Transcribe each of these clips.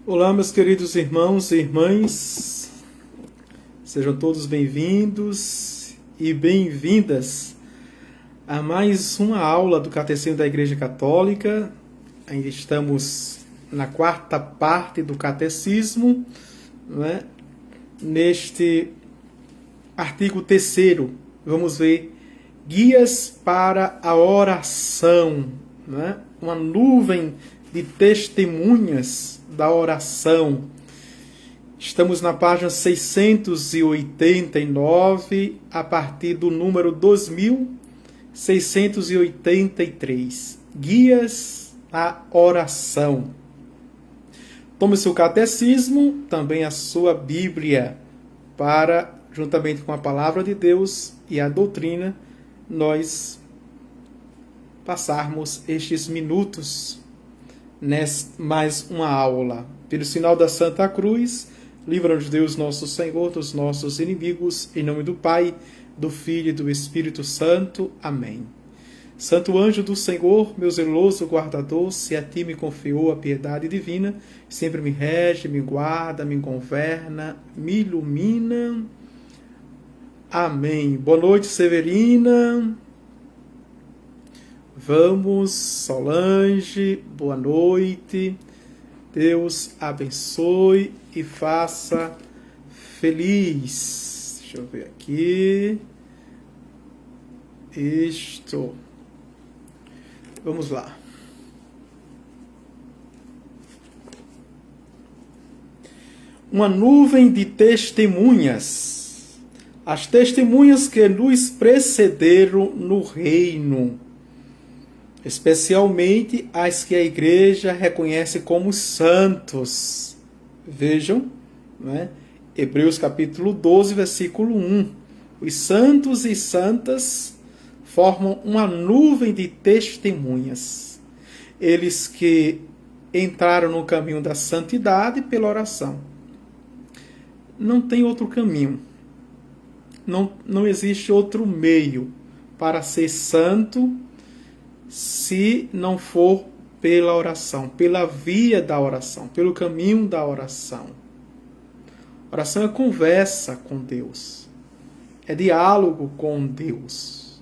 Olá, meus queridos irmãos e irmãs, sejam todos bem-vindos e bem-vindas a mais uma aula do Catecismo da Igreja Católica. Ainda estamos na quarta parte do Catecismo, né? Neste artigo 3º, vamos ver guias para a oração, né? Uma nuvem de testemunhas da oração. Estamos na página 689, a partir do número 2683. Guias à oração. Tome seu catecismo, também a sua Bíblia, para, juntamente com a palavra de Deus e a doutrina, nós passarmos estes minutos nesta mais uma aula. Pelo sinal da Santa Cruz, livra-nos Deus nosso Senhor dos nossos inimigos, em nome do Pai, do Filho e do Espírito Santo. Amém. Santo anjo do Senhor, meu zeloso guardador, se a ti me confiou a piedade divina, sempre me rege, me guarda, me governa, me ilumina. Amém. Boa noite, Severina. Vamos, Solange, boa noite. Deus abençoe e faça feliz. Deixa eu ver aqui. Isto. Vamos lá. Uma nuvem de testemunhas. As testemunhas que nos precederam no reino, especialmente as que a Igreja reconhece como santos. Vejam, né? Hebreus capítulo 12, versículo 1. Os santos e santas formam uma nuvem de testemunhas. Eles que entraram no caminho da santidade pela oração. Não tem outro caminho. Não existe outro meio para ser santo se não for pela oração, pela via da oração, pelo caminho da oração. Oração é conversa com Deus, é diálogo com Deus,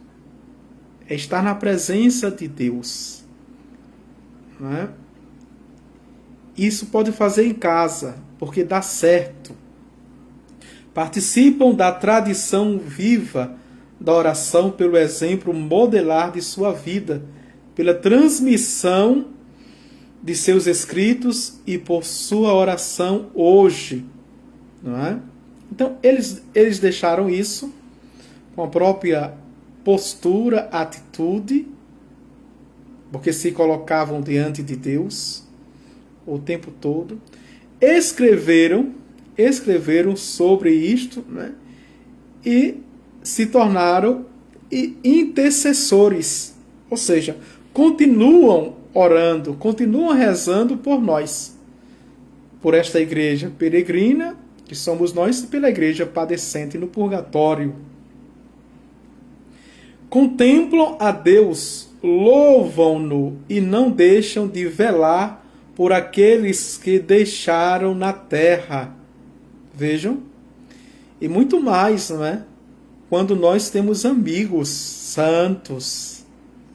é estar na presença de Deus. Não é? Isso pode fazer em casa, porque dá certo. Participam da tradição viva da oração pelo exemplo modelar de sua vida, pela transmissão de seus escritos e por sua oração hoje. Não é? Então, eles deixaram isso com a própria postura, atitude, porque se colocavam diante de Deus o tempo todo. Escreveram sobre isto, né? E se tornaram intercessores, ou seja, continuam orando, continuam rezando por nós, por esta igreja peregrina, que somos nós, e pela igreja padecente no purgatório. Contemplam a Deus, louvam-no e não deixam de velar por aqueles que deixaram na terra. Vejam, e muito mais, não é? Quando nós temos amigos santos,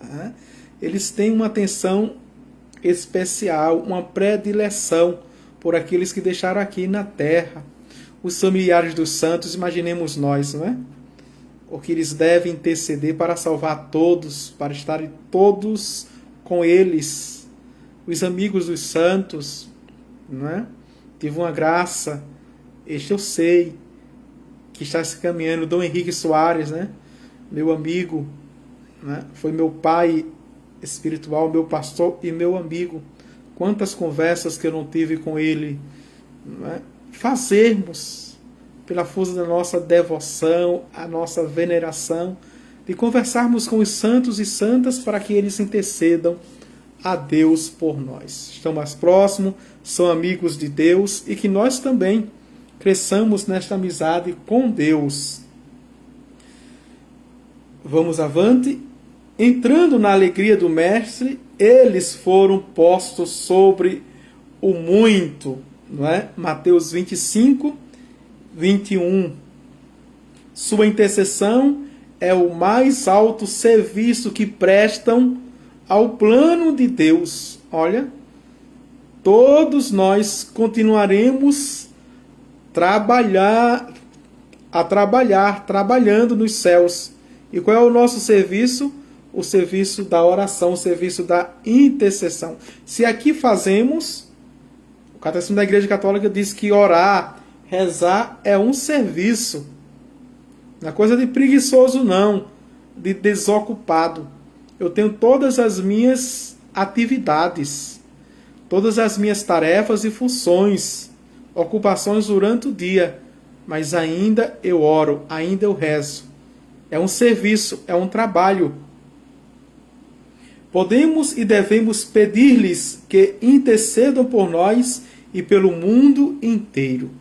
né? Eles têm uma atenção especial, uma predileção por aqueles que deixaram aqui na terra. Os familiares dos santos, imaginemos nós, não é? O que eles devem interceder para salvar todos, para estarem todos com eles. Os amigos dos santos, não é? Tive uma graça, este eu sei, que está se caminhando, Dom Henrique Soares, né? Meu amigo, né? Foi meu pai espiritual, meu pastor e meu amigo. Quantas conversas que eu não tive com ele, né? Fazermos, pela força da nossa devoção, a nossa veneração, de conversarmos com os santos e santas para que eles intercedam a Deus por nós. Estão mais próximos, são amigos de Deus e que nós também cresçamos nesta amizade com Deus. Vamos avante. Entrando na alegria do Mestre, eles foram postos sobre o muito. não é? Mateus 25, 21. Sua intercessão é o mais alto serviço que prestam ao plano de Deus. Olha, todos nós continuaremos trabalhando nos céus. E qual é o nosso serviço? O serviço da oração, o serviço da intercessão. Se aqui fazemos, o Catecismo da Igreja Católica diz que orar, rezar é um serviço. Não é coisa de preguiçoso, não, de desocupado. Eu tenho todas as minhas atividades, todas as minhas tarefas e funções, ocupações durante o dia, mas ainda eu oro, ainda eu rezo. É um serviço, é um trabalho. Podemos e devemos pedir-lhes que intercedam por nós e pelo mundo inteiro.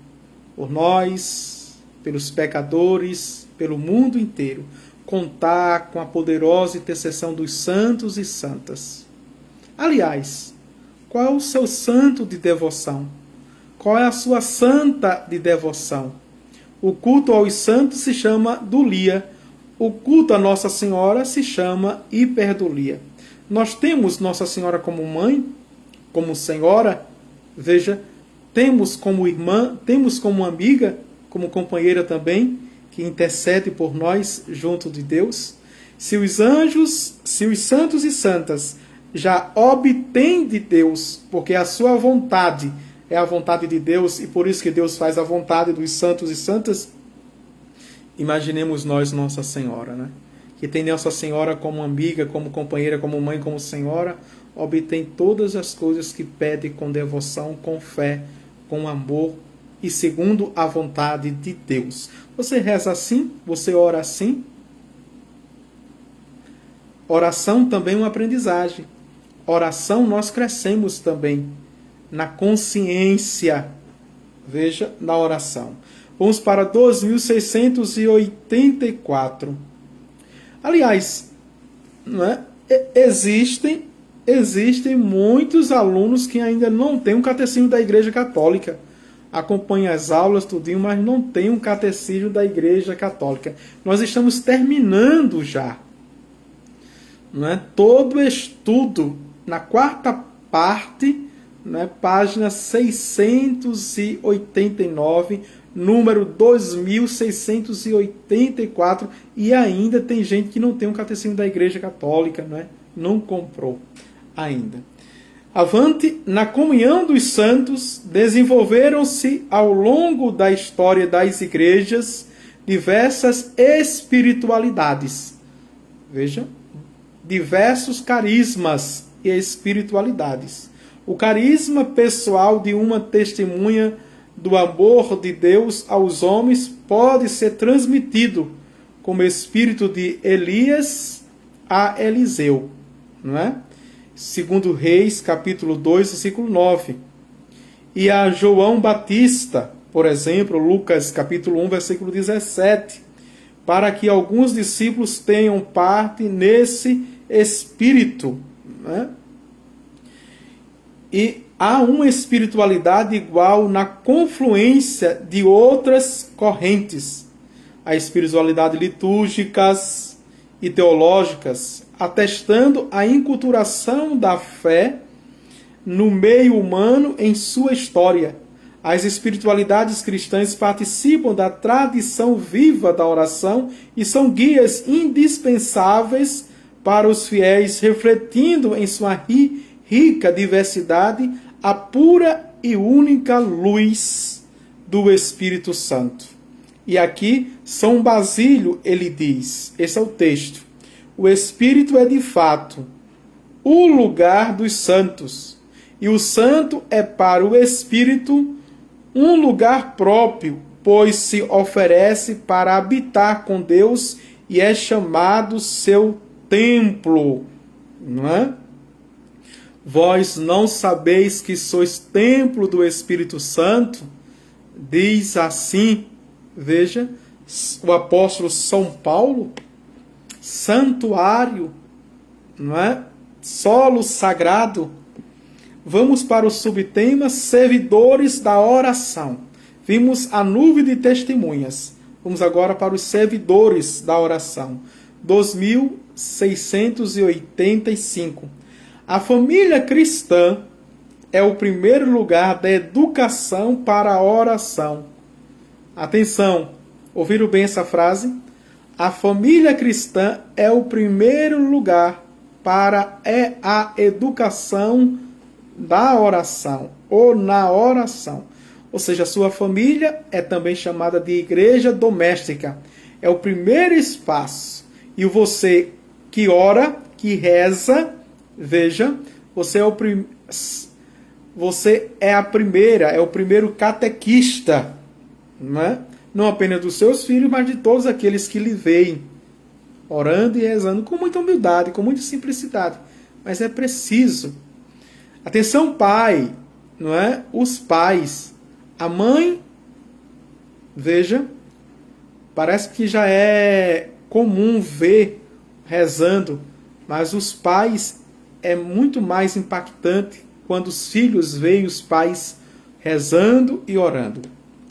Por nós, pelos pecadores, pelo mundo inteiro. Contar com a poderosa intercessão dos santos e santas. Aliás, qual é o seu santo de devoção? Qual é a sua santa de devoção? O culto aos santos se chama dulia. O culto a Nossa Senhora se chama hiperdulia. Nós temos Nossa Senhora como mãe, como senhora, veja, temos como irmã, temos como amiga, como companheira também, que intercede por nós junto de Deus. Se os anjos, se os santos e santas já obtêm de Deus, porque a sua vontade é a vontade de Deus, e por isso que Deus faz a vontade dos santos e santas, imaginemos nós Nossa Senhora, né? Que tem Nossa Senhora como amiga, como companheira, como mãe, como senhora, obtém todas as coisas que pede com devoção, com fé, com amor e segundo a vontade de Deus. Você reza assim? Você ora assim? Oração também é uma aprendizagem. Oração nós crescemos também na consciência. Veja, na oração. Vamos para 2684. Aliás, não é? Existem muitos alunos que ainda não têm um catecismo da Igreja Católica. Acompanham as aulas, tudinho, mas não tem um catecismo da Igreja Católica. Nós estamos terminando já, não é? Todo estudo, na quarta parte, né, página 689, número 2684, e ainda tem gente que não tem um catecismo da Igreja Católica, né? Não comprou ainda. Avante, na comunhão dos santos, desenvolveram-se ao longo da história das igrejas diversas espiritualidades. Veja, diversos carismas e espiritualidades. O carisma pessoal de uma testemunha do amor de Deus aos homens pode ser transmitido como espírito de Elias a Eliseu, não é? Segundo Reis, capítulo 2, versículo 9. E a João Batista, por exemplo, Lucas, capítulo 1, versículo 17, para que alguns discípulos tenham parte nesse espírito, né? E há uma espiritualidade igual na confluência de outras correntes. A espiritualidade litúrgicas e teológicas, atestando a inculturação da fé no meio humano em sua história. As espiritualidades cristãs participam da tradição viva da oração e são guias indispensáveis para os fiéis, refletindo em sua rica diversidade a pura e única luz do Espírito Santo. E aqui, São Basílio, ele diz, esse é o texto: o Espírito é de fato o lugar dos santos, e o santo é para o Espírito um lugar próprio, pois se oferece para habitar com Deus e é chamado seu templo, não é? Vós não sabeis que sois templo do Espírito Santo? Diz assim, veja, o apóstolo São Paulo, santuário, não é? Solo sagrado. Vamos para o subtema servidores da oração. Vimos a nuvem de testemunhas. Vamos agora para os servidores da oração. 2685. A família cristã é o primeiro lugar da educação para a oração. Atenção, ouviram bem essa frase? A família cristã é o primeiro lugar para a educação da oração, ou na oração. Ou seja, a sua família é também chamada de igreja doméstica. É o primeiro espaço. E você que ora, que reza, veja, você é a primeira, é o primeiro catequista, não é? Não apenas dos seus filhos, mas de todos aqueles que lhe veem, orando e rezando com muita humildade, com muita simplicidade. Mas é preciso. Atenção, pai, não é? Os pais. A mãe, veja, parece que já é comum ver rezando, mas os pais é muito mais impactante quando os filhos veem os pais rezando e orando.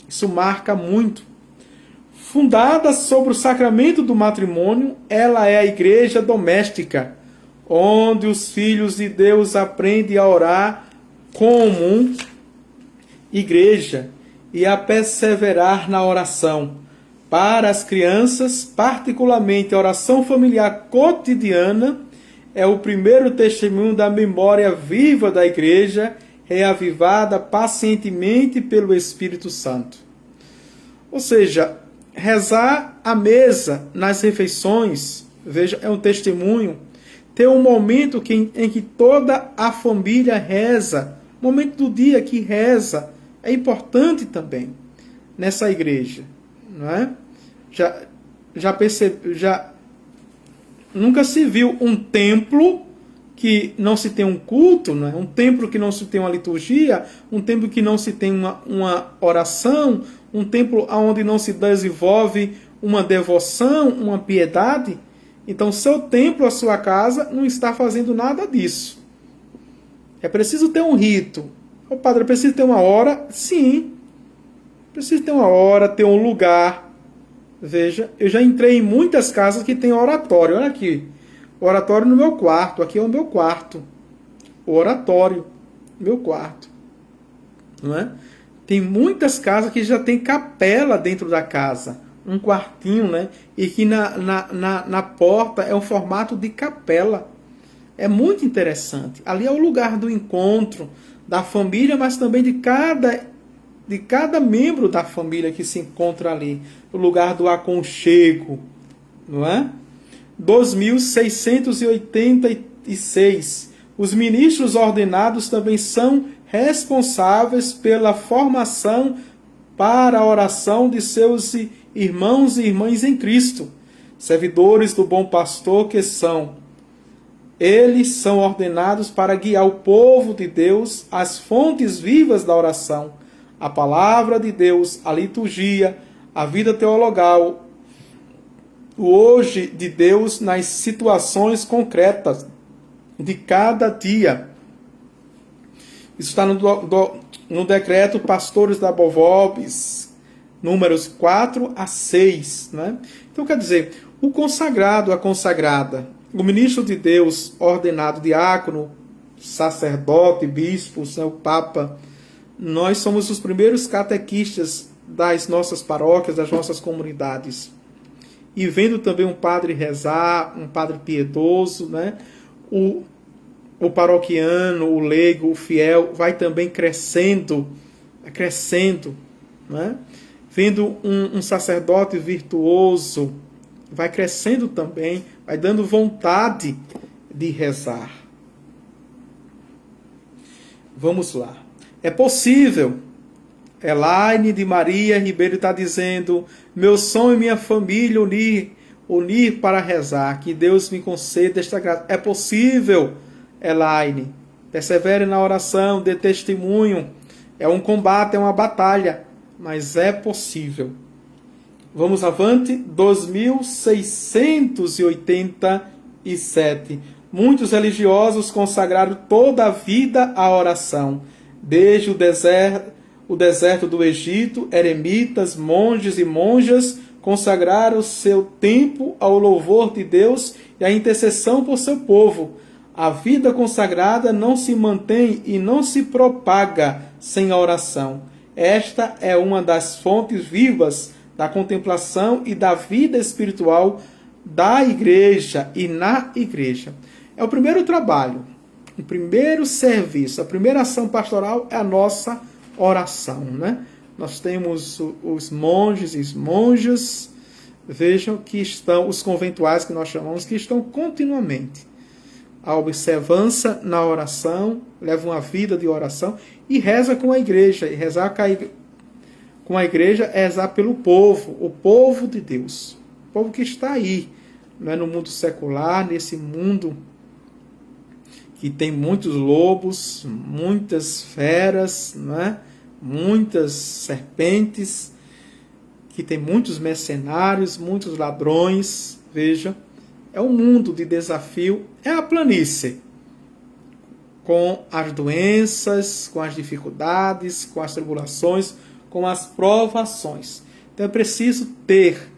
Isso marca muito. Fundada sobre o sacramento do matrimônio, ela é a igreja doméstica, onde os filhos de Deus aprendem a orar como igreja e a perseverar na oração. Para as crianças, particularmente a oração familiar cotidiana, é o primeiro testemunho da memória viva da igreja, reavivada pacientemente pelo Espírito Santo. Ou seja, rezar à mesa nas refeições, veja, é um testemunho. Ter um momento em que toda a família reza, momento do dia que reza, é importante também nessa igreja, não é? Nunca se viu um templo que não se tem um culto, não é? Um templo que não se tem uma liturgia, um templo que não se tem uma oração, um templo onde não se desenvolve uma devoção, uma piedade. Então, seu templo, a sua casa, não está fazendo nada disso. É preciso ter um rito. O padre, precisa ter uma hora? Sim. Precisa ter uma hora, ter um lugar. Veja, eu já entrei em muitas casas que tem oratório. Olha aqui. Oratório no meu quarto. Aqui é o meu quarto. O oratório. Meu quarto. Não é? Tem muitas casas que já tem capela dentro da casa. Um quartinho, né? E que na porta é um formato de capela. É muito interessante. Ali é o lugar do encontro da família, mas também de cada membro da família que se encontra ali. O lugar do aconchego. Não é? 2686. Os ministros ordenados também são responsáveis pela formação para a oração de seus irmãos e irmãs em Cristo, servidores do bom pastor que são. Eles são ordenados para guiar o povo de Deus às fontes vivas da oração, a palavra de Deus, a liturgia, a vida teologal, o hoje de Deus nas situações concretas de cada dia. Isso está no decreto Pastores da Bovobis, números 4 a 6. Né? Então, quer dizer, o consagrado, a consagrada, o ministro de Deus, ordenado diácono, sacerdote, bispo, o Papa, nós somos os primeiros catequistas das nossas paróquias, das nossas comunidades. E vendo também um padre rezar, um padre piedoso, né? O paroquiano, o leigo, o fiel, vai também crescendo, né? Vendo um sacerdote virtuoso, vai crescendo também, vai dando vontade de rezar. Vamos lá. É possível. Elaine de Maria Ribeiro está dizendo: meu sonho e minha família unir para rezar. Que Deus me conceda esta graça. É possível, Elaine. Persevere na oração, dê testemunho. É um combate, é uma batalha, mas é possível. Vamos avante. 2687. Muitos religiosos consagraram toda a vida à oração, desde o deserto do Egito, eremitas, monges e monjas consagraram seu tempo ao louvor de Deus e à intercessão por seu povo. A vida consagrada não se mantém e não se propaga sem a oração. Esta é uma das fontes vivas da contemplação e da vida espiritual da igreja e na igreja. É o primeiro trabalho, o primeiro serviço, a primeira ação pastoral é a nossa oração, né? Nós temos os monges e monjas, vejam que estão, os conventuais que nós chamamos, que estão continuamente a observância na oração, levam uma vida de oração e reza com a igreja. E rezar com a igreja é rezar pelo povo, o povo de Deus. O povo que está aí, não é, no mundo secular, nesse mundo que tem muitos lobos, muitas feras, não é? Muitas serpentes, que tem muitos mercenários, muitos ladrões. Veja, é um mundo de desafio, é a planície, com as doenças, com as dificuldades, com as tribulações, com as provações. Então é preciso ter,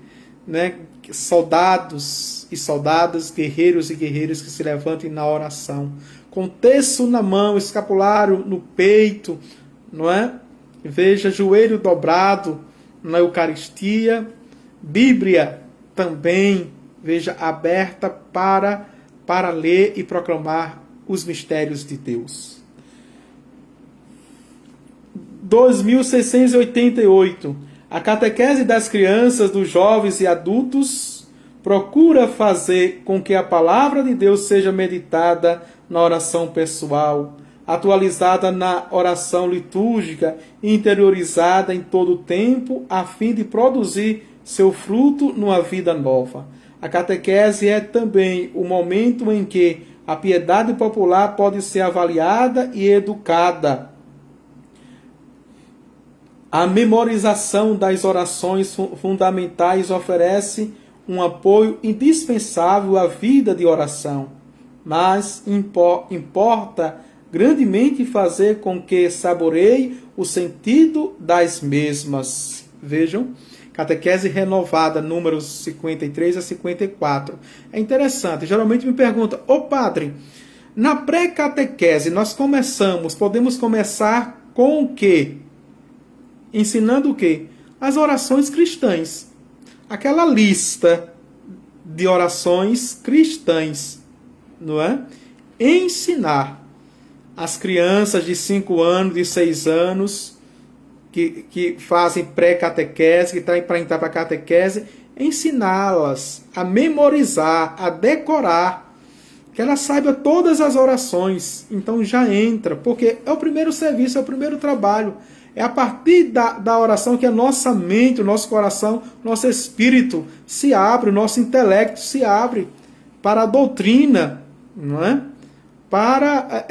né, soldados e soldadas, guerreiros e guerreiras que se levantem na oração, com terço na mão, escapulário no peito, não é? Veja, joelho dobrado na Eucaristia, Bíblia também, veja, aberta para ler e proclamar os mistérios de Deus. 2688. A catequese das crianças, dos jovens e adultos procura fazer com que a palavra de Deus seja meditada na oração pessoal, atualizada na oração litúrgica e interiorizada em todo o tempo, a fim de produzir seu fruto numa vida nova. A catequese é também o momento em que a piedade popular pode ser avaliada e educada. A memorização das orações fundamentais oferece um apoio indispensável à vida de oração, mas importa grandemente fazer com que saboreie o sentido das mesmas. Vejam, catequese renovada, números 53 a 54. É interessante, geralmente me perguntam, padre, na pré-catequese nós podemos começar com o quê? Ensinando o quê? As orações cristãs. Aquela lista de orações cristãs, não é? Ensinar as crianças de 5 anos, de 6 anos, que fazem pré-catequese, que estão para entrar para a catequese, ensiná-las a memorizar, a decorar, que ela saiba todas as orações. Então já entra, porque é o primeiro serviço, é o primeiro trabalho. É a partir da oração que a nossa mente, o nosso coração, o nosso espírito se abre, o nosso intelecto se abre para a doutrina, não é? Para,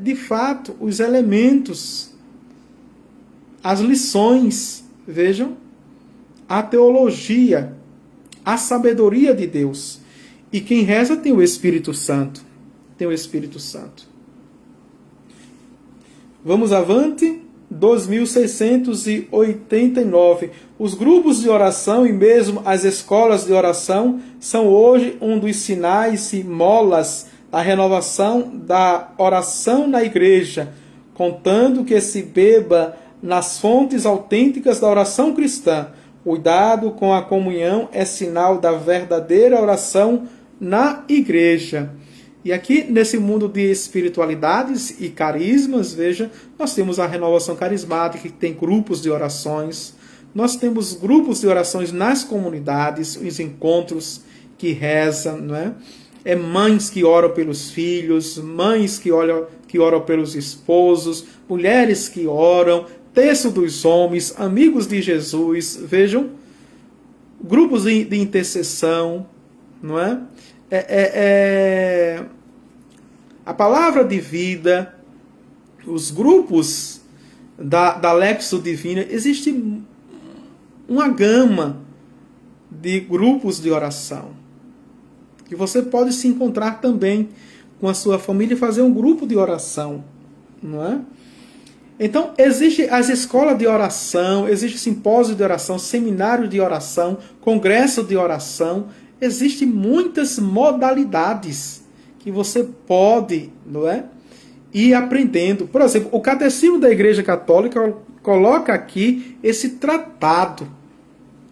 de fato, os elementos, as lições, vejam, a teologia, a sabedoria de Deus. E quem reza tem o Espírito Santo. Tem o Espírito Santo. Vamos avante. 2689. Os grupos de oração e mesmo as escolas de oração são hoje um dos sinais e molas da renovação da oração na igreja, contando que se beba nas fontes autênticas da oração cristã. Cuidado com a comunhão é sinal da verdadeira oração na igreja. E aqui, nesse mundo de espiritualidades e carismas, veja, nós temos a renovação carismática, que tem grupos de orações. Nós temos grupos de orações nas comunidades, os encontros que rezam, não é? Mães que oram pelos filhos, mães que oram pelos esposos, mulheres que oram, terço dos homens, amigos de Jesus, vejam, grupos de intercessão, não é? A palavra de vida, os grupos da Lexo Divina, existe uma gama de grupos de oração E você pode se encontrar também com a sua família e fazer um grupo de oração, não é? Então, existe as escolas de oração, existe simpósio de oração, seminário de oração, congresso de oração. Existem muitas modalidades que você pode, não é, ir aprendendo. Por exemplo, o Catecismo da Igreja Católica coloca aqui esse tratado.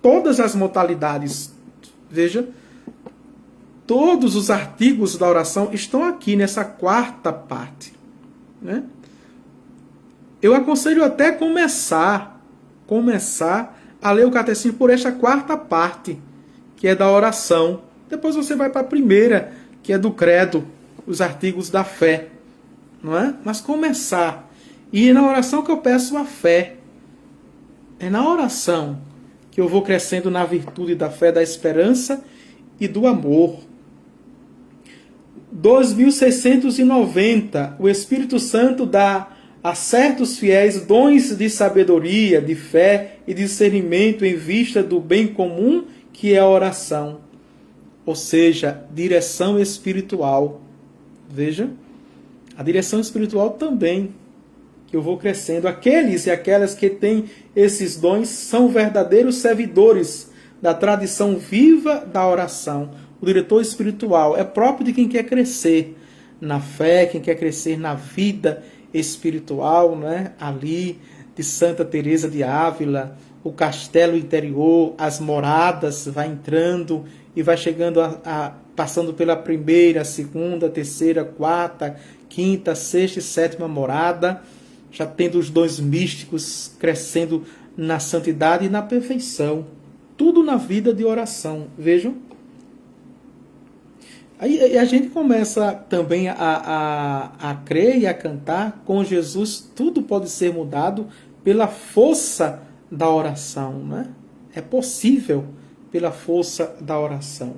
Todas as modalidades, veja, todos os artigos da oração estão aqui nessa quarta parte, né? Eu aconselho até começar a ler o Catecismo por esta quarta parte, que é da oração. Depois você vai para a primeira, que é do credo, os artigos da fé, não é? Mas começar. E é na oração que eu peço a fé. É na oração que eu vou crescendo na virtude da fé, da esperança e do amor. 2690, o Espírito Santo dá a certos fiéis dons de sabedoria, de fé e discernimento em vista do bem comum, que é a oração. Ou seja, direção espiritual. Veja, a direção espiritual também, que eu vou crescendo. Aqueles e aquelas que têm esses dons são verdadeiros servidores da tradição viva da oração. O diretor espiritual é próprio de quem quer crescer na fé, quem quer crescer na vida espiritual, né? Ali de Santa Teresa de Ávila, o castelo interior, as moradas, vai entrando e vai chegando passando pela primeira, segunda, terceira, quarta, quinta, sexta e sétima morada, já tendo os dons místicos, crescendo na santidade e na perfeição. Tudo na vida de oração, vejam. Aí a gente começa também a crer e a cantar com Jesus. Tudo pode ser mudado pela força da oração, né? É possível pela força da oração.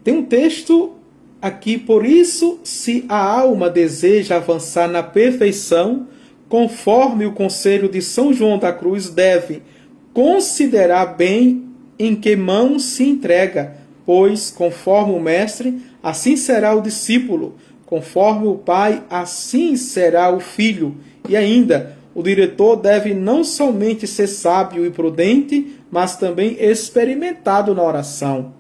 Tem um texto aqui: por isso, se a alma deseja avançar na perfeição, conforme o conselho de São João da Cruz, deve considerar bem em que mão se entrega, pois, conforme o mestre, assim será o discípulo, conforme o pai, assim será o filho. E ainda, o diretor deve não somente ser sábio e prudente, mas também experimentado na oração.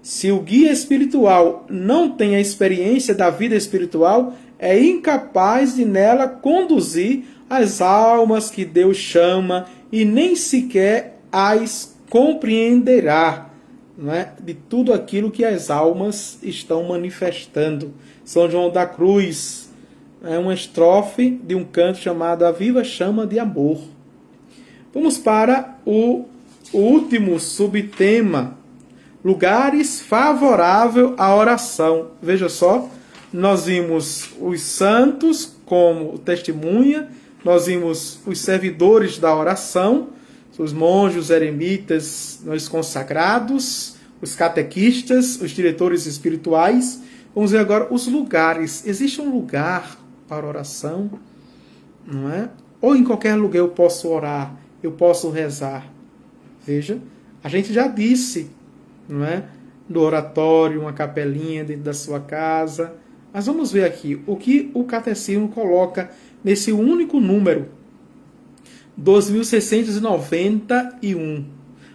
Se o guia espiritual não tem a experiência da vida espiritual, é incapaz de nela conduzir as almas que Deus chama e nem sequer as compreenderá, não é? De tudo aquilo que as almas estão manifestando. São João da Cruz, é uma estrofe de um canto chamado A Viva Chama de Amor. Vamos para o último subtema: lugares favoráveis à oração. Veja só, nós vimos os santos como testemunha, nós vimos os servidores da oração, os monges, os eremitas, os consagrados, os catequistas, os diretores espirituais. Vamos ver agora os lugares. Existe um lugar para oração, não é? Ou em qualquer lugar eu posso orar, eu posso rezar. Veja, a gente já disse, não é? Do oratório, uma capelinha dentro da sua casa. Mas vamos ver aqui o que o catecismo coloca nesse único número, 2691.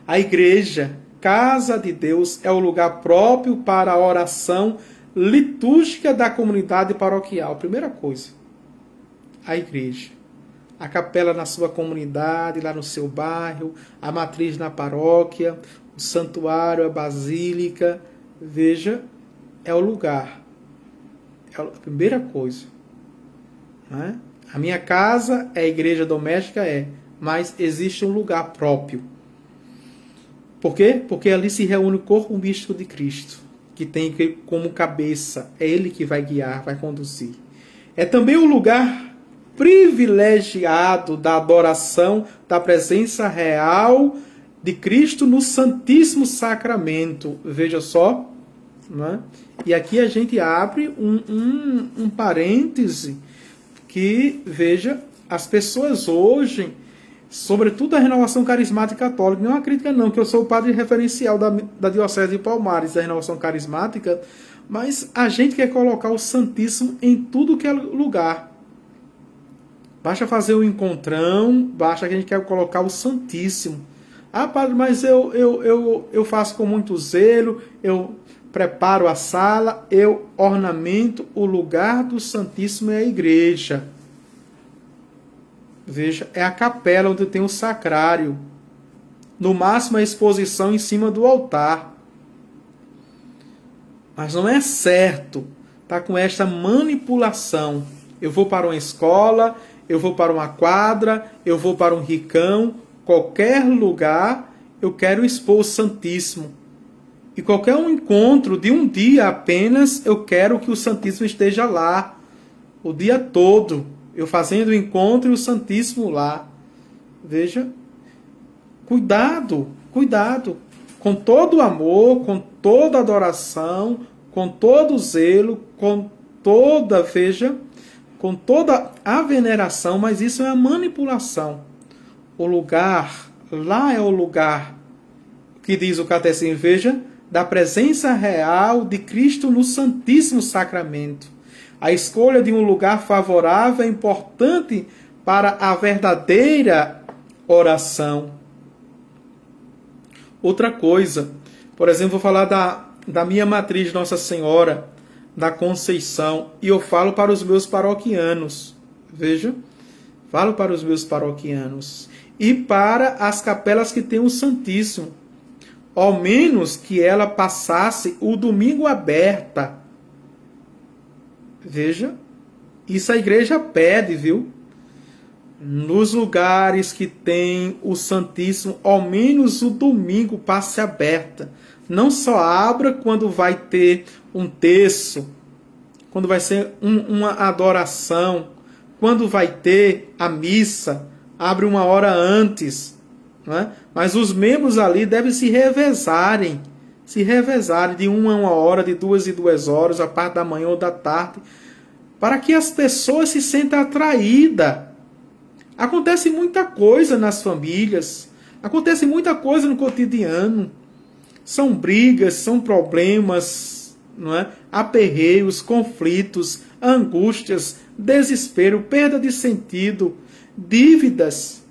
A igreja, casa de Deus, é o lugar próprio para a oração litúrgica da comunidade paroquial. Primeira coisa, a igreja. A capela na sua comunidade, lá no seu bairro, a matriz na paróquia, o santuário, a basílica. Veja, é o lugar. É a primeira coisa. Não é? A minha casa é a igreja doméstica, mas existe um lugar próprio. Por quê? Porque ali se reúne o corpo místico de Cristo, que tem como cabeça, é Ele que vai guiar, vai conduzir. É também o lugar privilegiado da adoração da presença real de Cristo no Santíssimo Sacramento. Veja só, não é? E aqui a gente abre um parêntese que, veja, as pessoas hoje sobretudo a renovação carismática católica. Não é uma crítica não, que eu sou o padre referencial da Diocese de Palmares, da renovação carismática, mas a gente quer colocar o Santíssimo em tudo que é lugar. Basta fazer um encontrão, basta que a gente quer colocar o Santíssimo. Ah, padre, mas eu faço com muito zelo, eu preparo a sala, eu ornamento. O lugar do Santíssimo é a igreja. Veja, é a capela onde tem o sacrário. No máximo a exposição em cima do altar. Mas não é certo estar com esta manipulação. Eu vou para uma escola, eu vou para uma quadra, eu vou para um ricão, qualquer lugar eu quero expor o Santíssimo. E qualquer um encontro de um dia apenas, eu quero que o Santíssimo esteja lá. O dia todo. Eu fazendo o encontro e o Santíssimo lá. Veja. Cuidado, cuidado. Com todo o amor, com toda a adoração, com todo o zelo, com toda, veja, com toda a veneração, mas isso é a manipulação. O lugar, lá é o lugar, que diz o catecismo, veja, da presença real de Cristo no Santíssimo Sacramento. A escolha de um lugar favorável é importante para a verdadeira oração. Outra coisa, por exemplo, vou falar da minha matriz Nossa Senhora da Conceição, e eu falo para os meus paroquianos, veja, falo para os meus paroquianos, e para as capelas que têm o Santíssimo, ao menos que ela passasse o domingo aberta. Veja, isso a igreja pede, viu? Nos lugares que tem o Santíssimo, ao menos o domingo passe aberta. Não só abra quando vai ter um terço, quando vai ser uma adoração, quando vai ter a missa, abre uma hora antes. Não é? Mas os membros ali devem se revezarem de 1 hora, de 2 em 2 horas, a parte da manhã ou da tarde, para que as pessoas se sintam atraídas. Acontece muita coisa nas famílias, acontece muita coisa no cotidiano. São brigas, são problemas, não é? Aperreios, conflitos, angústias, desespero, perda de sentido, dívidas.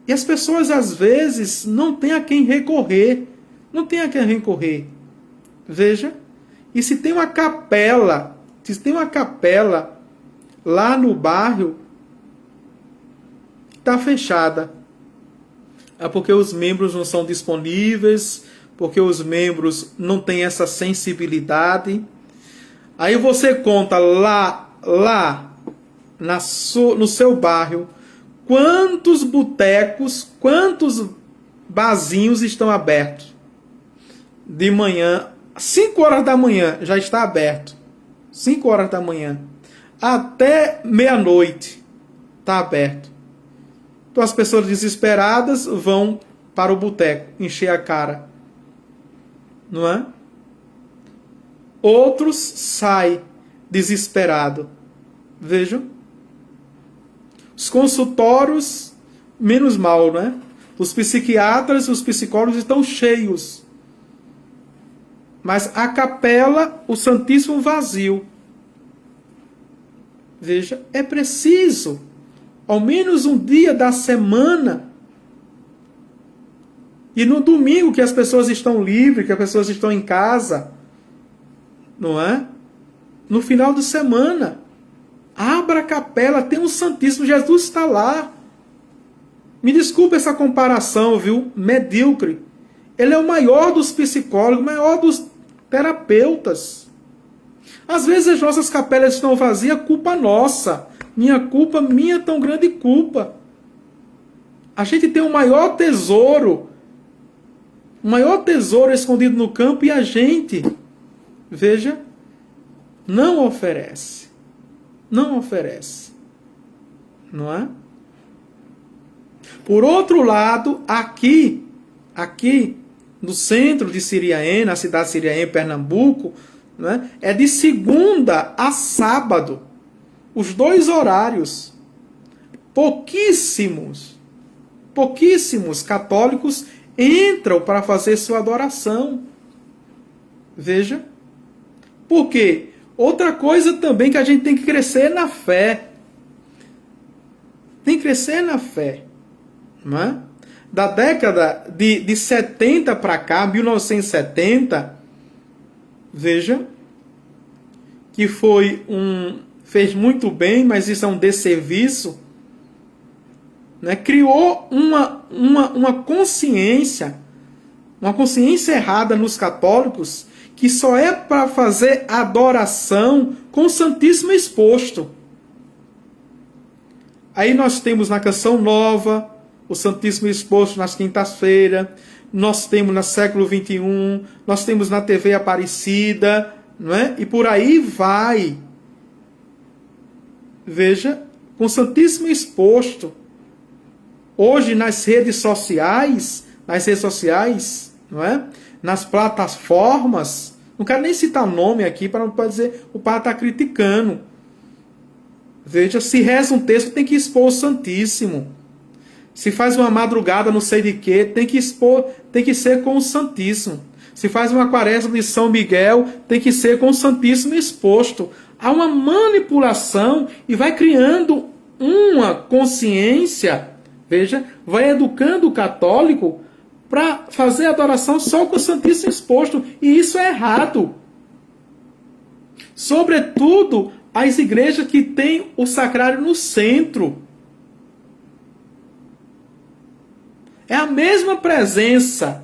E as pessoas, às vezes, não têm a quem recorrer. Não tem a quem recorrer. Veja. E se tem uma capela, lá no bairro, está fechada. É porque os membros não são disponíveis, porque os membros não têm essa sensibilidade. Aí você conta lá no seu bairro, quantos botecos, quantos barzinhos estão abertos. De manhã, 5 horas da manhã já está aberto. 5 horas da manhã. Até meia-noite está aberto. Então as pessoas desesperadas vão para o boteco, encher a cara. Não é? Outros saem desesperados. Vejam. Os consultórios, menos mal, né? Os psiquiatras, os psicólogos estão cheios. Mas a capela, o Santíssimo vazio. Veja, é preciso, ao menos um dia da semana, e no domingo que as pessoas estão livres, que as pessoas estão em casa, não é? No final de semana, abra a capela, tem um Santíssimo, Jesus está lá. Me desculpe essa comparação, viu? Medíocre. Ele é o maior dos psicólogos, o maior dos terapeutas. Às vezes as nossas capelas estão vazias, culpa nossa. Minha tão grande culpa. A gente tem o maior tesouro escondido no campo e a gente, veja, não oferece. Não oferece. Não é? Por outro lado, aqui no centro de Siriaém, na cidade de Siriaém, Pernambuco, né, é de segunda a sábado. Os 2 horários. Pouquíssimos pouquíssimos católicos entram para fazer sua adoração. Veja. Por quê? Outra coisa também que a gente tem que crescer na fé. Tem que crescer na fé. Não é? Da década de 70 para cá, 1970, veja, que fez muito bem, mas isso é um desserviço, né? Criou uma consciência errada nos católicos, que só é para fazer adoração com o Santíssimo exposto. Aí nós temos na Canção Nova o Santíssimo exposto nas quintas-feiras, nós temos no século XXI, nós temos na TV Aparecida, não é? E por aí vai. Veja, com o Santíssimo exposto. Hoje nas redes sociais, não é? Nas plataformas, não quero nem citar nome aqui para não dizer o padre está criticando. Veja, se reza um texto, tem que expor o Santíssimo. Se faz uma madrugada, não sei de quê, tem que expor, tem que ser com o Santíssimo. Se faz uma quaresma de São Miguel, tem que ser com o Santíssimo exposto. Há uma manipulação e vai criando uma consciência, veja, vai educando o católico para fazer adoração só com o Santíssimo exposto. E isso é errado. Sobretudo as igrejas que têm o sacrário no centro. É a mesma presença,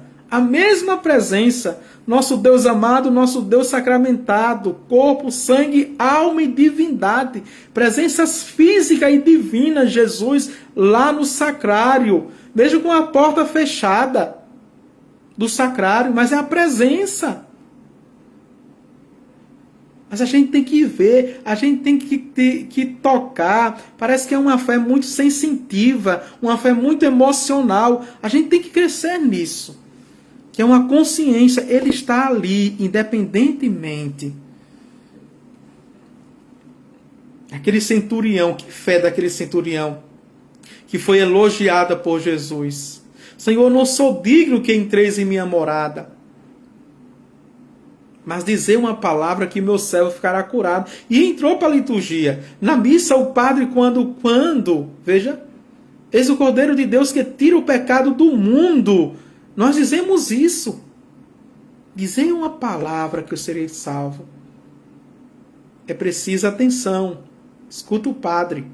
nosso Deus amado, nosso Deus sacramentado, corpo, sangue, alma e divindade. Presenças física e divina, Jesus, lá no sacrário. Veja com a porta fechada do sacrário, mas é a presença. Mas a gente tem que ver, a gente tem que tocar. Parece que é uma fé muito sensitiva, uma fé muito emocional. A gente tem que crescer nisso. Que é uma consciência, ele está ali, independentemente. Aquele centurião, que fé daquele centurião, que foi elogiada por Jesus. Senhor, não sou digno que entreis em minha morada, mas dizer uma palavra que meu servo ficará curado. E entrou para a liturgia. Na missa, o padre, quando, veja, eis o Cordeiro de Deus que tira o pecado do mundo. Nós dizemos isso. Dizei uma palavra que eu serei salvo. É preciso atenção. Escuta o padre.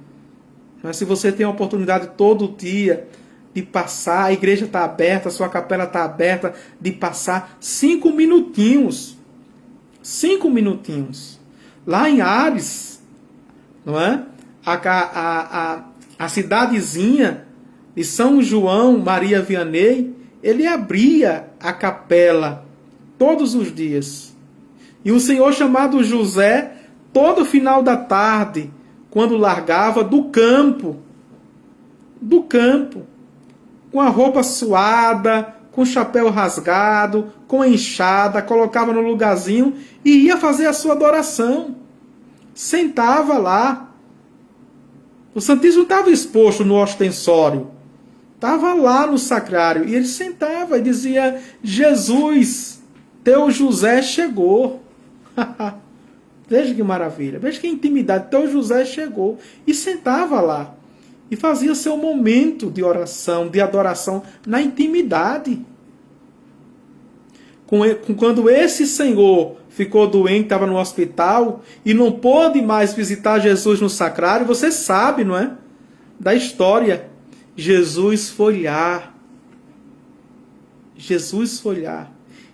Mas se você tem a oportunidade todo dia de passar, a igreja está aberta, a sua capela está aberta, de passar 5 minutinhos. 5 minutinhos. Lá em Ares, não é? A cidadezinha de São João Maria Vianney, ele abria a capela todos os dias. E um senhor chamado José, todo final da tarde, quando largava do campo, com a roupa suada, com o chapéu rasgado, com a enxada, colocava no lugarzinho e ia fazer a sua adoração. Sentava lá. O Santíssimo estava exposto no ostensório. Estava lá no sacrário. E ele sentava e dizia: Jesus, teu José chegou. Veja que maravilha. Veja que intimidade. Teu José chegou. E sentava lá. E fazia seu momento de oração, de adoração, na intimidade. Quando esse senhor ficou doente, estava no hospital, e não pôde mais visitar Jesus no sacrário, você sabe, não é? Da história. Jesus foi lá. Jesus foi lá.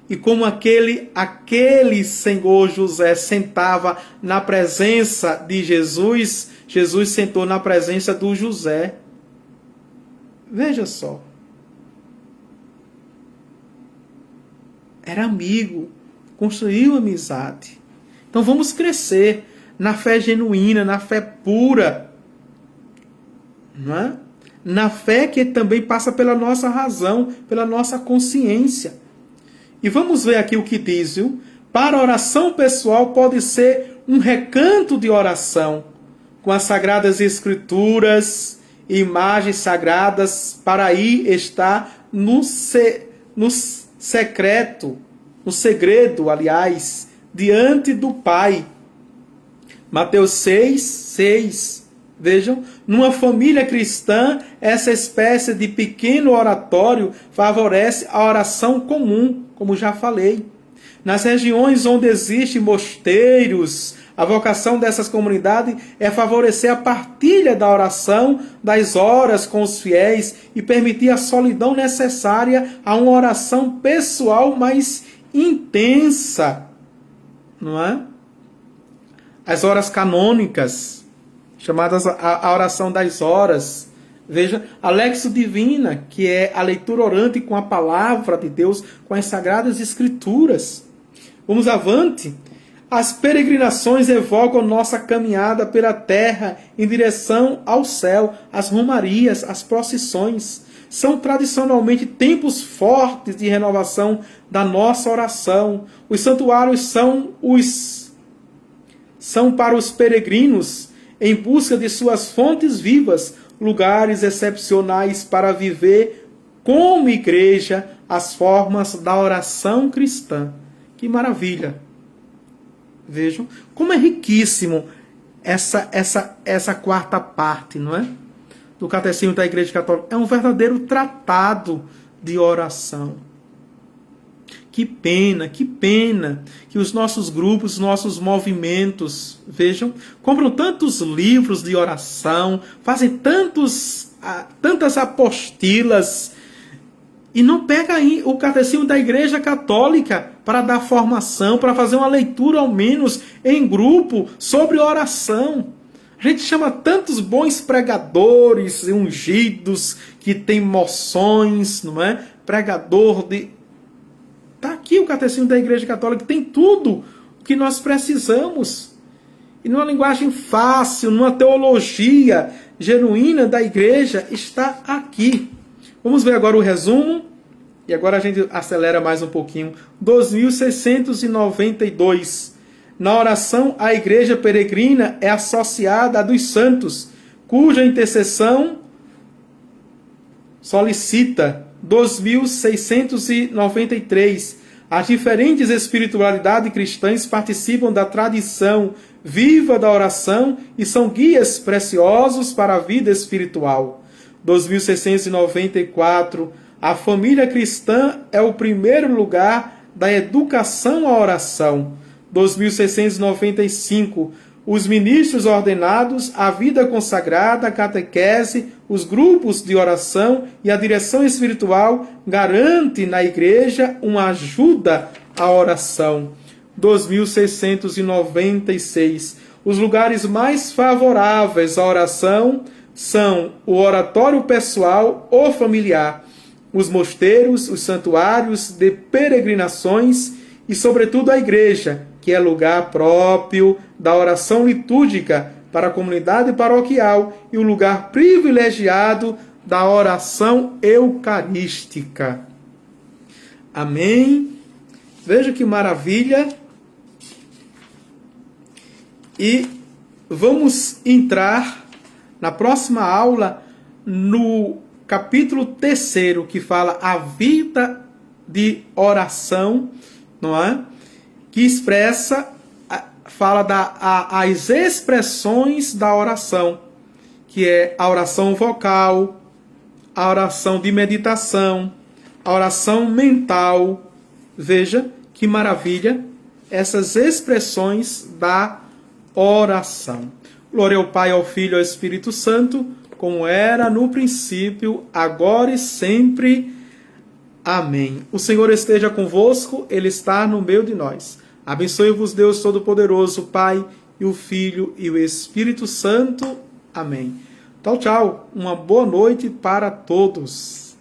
E como aquele senhor José sentava na presença de Jesus, Jesus sentou na presença do José. Veja só. Era amigo, construiu amizade. Então vamos crescer na fé genuína, na fé pura. Não é? Na fé que também passa pela nossa razão, pela nossa consciência. E vamos ver aqui o que diz, viu? Para a oração pessoal pode ser um recanto de oração, com as Sagradas Escrituras imagens sagradas para aí estar no secreto, no segredo, aliás, diante do Pai. Mateus 6:6. Vejam, numa família cristã, essa espécie de pequeno oratório favorece a oração comum, como já falei. Nas regiões onde existem mosteiros, a vocação dessas comunidades é favorecer a partilha da oração das horas com os fiéis e permitir a solidão necessária a uma oração pessoal mais intensa, não é? As horas canônicas, chamadas a oração das horas. Veja, a Lexio Divina, que é a leitura orante com a palavra de Deus, com as Sagradas Escrituras. Vamos avante. As peregrinações evocam nossa caminhada pela terra em direção ao céu. As romarias, as procissões, são tradicionalmente tempos fortes de renovação da nossa oração. Os santuários são para os peregrinos, em busca de suas fontes vivas, lugares excepcionais para viver como igreja as formas da oração cristã. Que maravilha! Vejam como é riquíssimo essa quarta parte, não é? Do Catecismo da Igreja Católica. É um verdadeiro tratado de oração. Que pena que os nossos grupos, os nossos movimentos, vejam, compram tantos livros de oração, fazem tantas apostilas e não pega aí o Catecismo da Igreja Católica para dar formação, para fazer uma leitura ao menos em grupo sobre oração. A gente chama tantos bons pregadores ungidos que tem moções, não é? Pregador de... Está aqui o Catecismo da Igreja Católica, tem tudo o que nós precisamos. E numa linguagem fácil, numa teologia genuína da Igreja, está aqui. Vamos ver agora o resumo. E agora a gente acelera mais um pouquinho. 2692. Na oração, a Igreja peregrina é associada à dos santos, cuja intercessão solicita. 2693. As diferentes espiritualidades cristãs participam da tradição viva da oração e são guias preciosos para a vida espiritual. 2694. A família cristã é o primeiro lugar da educação à oração. 2695. Os ministros ordenados, a vida consagrada, a catequese, os grupos de oração e a direção espiritual garante na igreja uma ajuda à oração. 2696. Os lugares mais favoráveis à oração são o oratório pessoal ou familiar, os mosteiros, os santuários de peregrinações e, sobretudo, a igreja, que é lugar próprio da oração litúrgica para a comunidade paroquial e o lugar privilegiado da oração eucarística. Amém? Veja que maravilha! E vamos entrar na próxima aula no capítulo 3, que fala a vida de oração, não é? Que expressa, fala as expressões da oração, que é a oração vocal, a oração de meditação, a oração mental. Veja que maravilha essas expressões da oração. Glória ao Pai, ao Filho e ao Espírito Santo, como era no princípio, agora e sempre. Amém. O Senhor esteja convosco, Ele está no meio de nós. Abençoe-vos Deus Todo-Poderoso, Pai, e o Filho e o Espírito Santo. Amém. Tchau, tchau. Uma boa noite para todos.